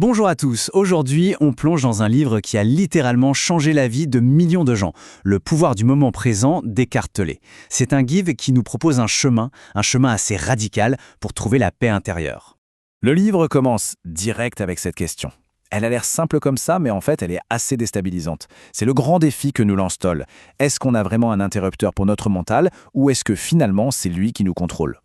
Bonjour à tous, aujourd'hui on plonge dans un livre qui a littéralement changé la vie de millions de gens, Le pouvoir du moment présent d'Eckhart Tolle. C'est un guide qui nous propose un chemin assez radical pour trouver la paix intérieure. Le livre commence direct avec cette question. Elle a l'air simple comme ça, mais en fait, elle est assez déstabilisante. C'est le grand défi que nous lance Tolle. Est-ce qu'on a vraiment un interrupteur pour notre mental, ou est-ce que finalement, c'est lui qui nous contrôle?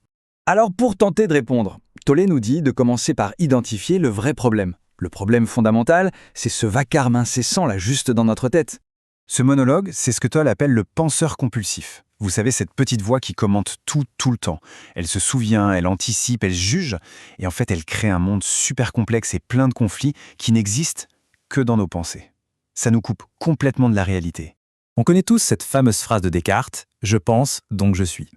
Alors pour tenter de répondre, Tolle nous dit de commencer par identifier le vrai problème. Le problème fondamental, c'est ce vacarme incessant là juste dans notre tête. Ce monologue, c'est ce que Tolle appelle le penseur compulsif. Vous savez, cette petite voix qui commente tout le temps. Elle se souvient, elle anticipe, elle juge, et en fait, elle crée un monde super complexe et plein de conflits qui n'existent que dans nos pensées. Ça nous coupe complètement de la réalité. On connaît tous cette fameuse phrase de Descartes, « Je pense, donc je suis ».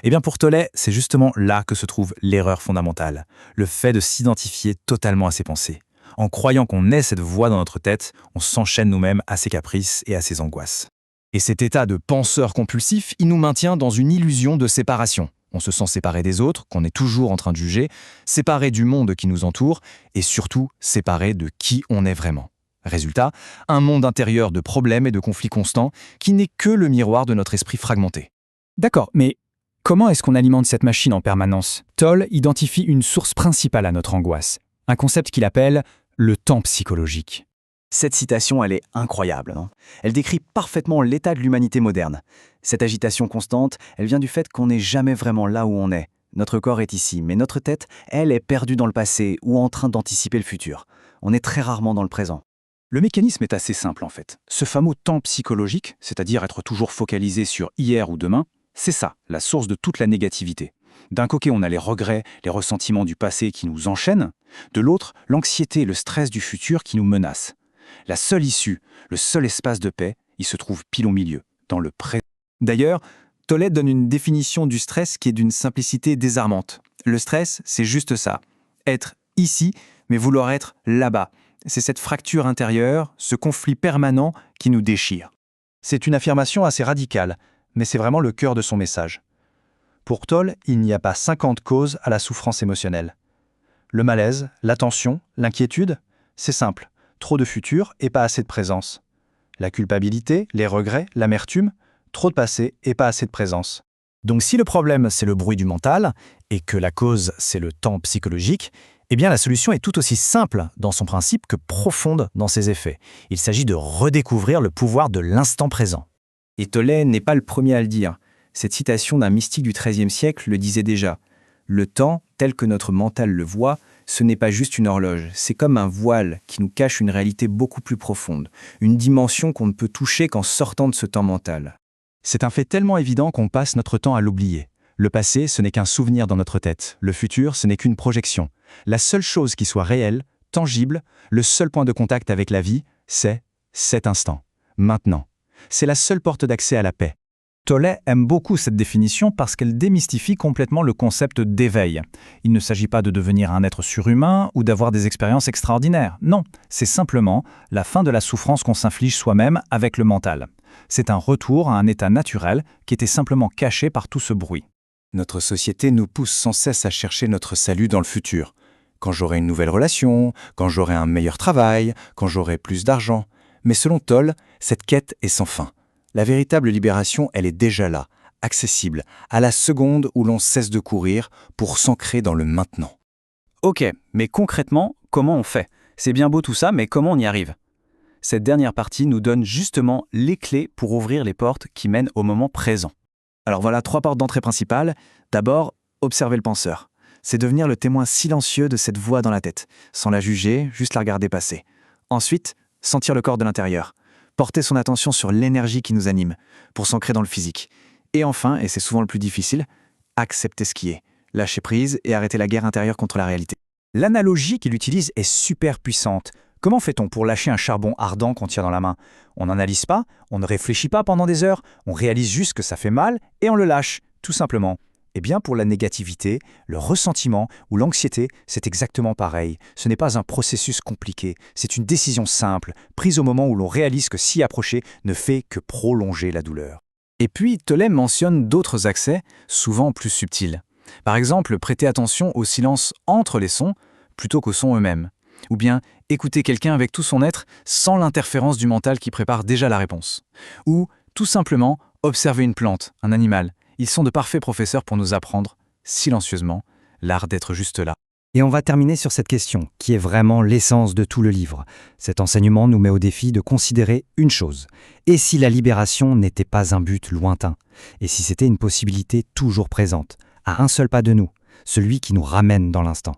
Eh bien pour Tolle, c'est justement là que se trouve l'erreur fondamentale, le fait de s'identifier totalement à ses pensées. En croyant qu'on ait cette voix dans notre tête, on s'enchaîne nous-mêmes à ses caprices et à ses angoisses. Et cet état de penseur compulsif, il nous maintient dans une illusion de séparation. On se sent séparé des autres, qu'on est toujours en train de juger, séparé du monde qui nous entoure, et surtout séparé de qui on est vraiment. Résultat, un monde intérieur de problèmes et de conflits constants qui n'est que le miroir de notre esprit fragmenté. D'accord, mais comment est-ce qu'on alimente cette machine en permanence? Tolle identifie une source principale à notre angoisse, un concept qu'il appelle le temps psychologique. Cette citation, elle est incroyable, non? Elle décrit parfaitement l'état de l'humanité moderne. Cette agitation constante, elle vient du fait qu'on n'est jamais vraiment là où on est. Notre corps est ici, mais notre tête, elle, est perdue dans le passé ou en train d'anticiper le futur. On est très rarement dans le présent. Le mécanisme est assez simple en fait. Ce fameux temps psychologique, c'est-à-dire être toujours focalisé sur hier ou demain, c'est ça, la source de toute la négativité. D'un côté, on a les regrets, les ressentiments du passé qui nous enchaînent. De l'autre, l'anxiété et le stress du futur qui nous menacent. La seule issue, le seul espace de paix, il se trouve pile au milieu, dans le présent. D'ailleurs, Tolle donne une définition du stress qui est d'une simplicité désarmante. Le stress, c'est juste ça. Être ici, mais vouloir être là-bas. C'est cette fracture intérieure, ce conflit permanent qui nous déchire. C'est une affirmation assez radicale, mais c'est vraiment le cœur de son message. Pour Tolle, il n'y a pas 50 causes à la souffrance émotionnelle. Le malaise, la tension, l'inquiétude, c'est simple. Trop de futur et pas assez de présence. La culpabilité, les regrets, l'amertume, trop de passé et pas assez de présence. Donc si le problème c'est le bruit du mental et que la cause c'est le temps psychologique, eh bien la solution est tout aussi simple dans son principe que profonde dans ses effets. Il s'agit de redécouvrir le pouvoir de l'instant présent. Et Tolle n'est pas le premier à le dire. Cette citation d'un mystique du XIIIe siècle le disait déjà. Le temps, tel que notre mental le voit, ce n'est pas juste une horloge, c'est comme un voile qui nous cache une réalité beaucoup plus profonde, une dimension qu'on ne peut toucher qu'en sortant de ce temps mental. C'est un fait tellement évident qu'on passe notre temps à l'oublier. Le passé, ce n'est qu'un souvenir dans notre tête. Le futur, ce n'est qu'une projection. La seule chose qui soit réelle, tangible, le seul point de contact avec la vie, c'est cet instant, maintenant. C'est la seule porte d'accès à la paix. Tolle aime beaucoup cette définition parce qu'elle démystifie complètement le concept d'éveil. Il ne s'agit pas de devenir un être surhumain ou d'avoir des expériences extraordinaires. Non, c'est simplement la fin de la souffrance qu'on s'inflige soi-même avec le mental. C'est un retour à un état naturel qui était simplement caché par tout ce bruit. Notre société nous pousse sans cesse à chercher notre salut dans le futur. Quand j'aurai une nouvelle relation, quand j'aurai un meilleur travail, quand j'aurai plus d'argent. Mais selon Tolle, cette quête est sans fin. La véritable libération, elle est déjà là, accessible, à la seconde où l'on cesse de courir pour s'ancrer dans le maintenant. Ok, mais concrètement, comment on fait? C'est bien beau tout ça, mais comment on y arrive? Cette dernière partie nous donne justement les clés pour ouvrir les portes qui mènent au moment présent. Alors voilà 3 portes d'entrée principales. D'abord, observer le penseur. C'est devenir le témoin silencieux de cette voix dans la tête, sans la juger, juste la regarder passer. Ensuite, sentir le corps de l'intérieur. Porter son attention sur l'énergie qui nous anime, pour s'ancrer dans le physique. Et enfin, et c'est souvent le plus difficile, accepter ce qui est, lâcher prise et arrêter la guerre intérieure contre la réalité. L'analogie qu'il utilise est super puissante. Comment fait-on pour lâcher un charbon ardent qu'on tient dans la main? On n'analyse pas, on ne réfléchit pas pendant des heures, on réalise juste que ça fait mal et on le lâche, tout simplement. Eh bien, pour la négativité, le ressentiment ou l'anxiété, c'est exactement pareil. Ce n'est pas un processus compliqué, c'est une décision simple, prise au moment où l'on réalise que s'y approcher ne fait que prolonger la douleur. Et puis, Tolle mentionne d'autres accès, souvent plus subtils. Par exemple, prêter attention au silence entre les sons plutôt qu'aux sons eux-mêmes. Ou bien écouter quelqu'un avec tout son être sans l'interférence du mental qui prépare déjà la réponse. Ou tout simplement observer une plante, un animal. Ils sont de parfaits professeurs pour nous apprendre, silencieusement, l'art d'être juste là. Et on va terminer sur cette question, qui est vraiment l'essence de tout le livre. Cet enseignement nous met au défi de considérer une chose. Et si la libération n'était pas un but lointain? Et si c'était une possibilité toujours présente, à un seul pas de nous, celui qui nous ramène dans l'instant?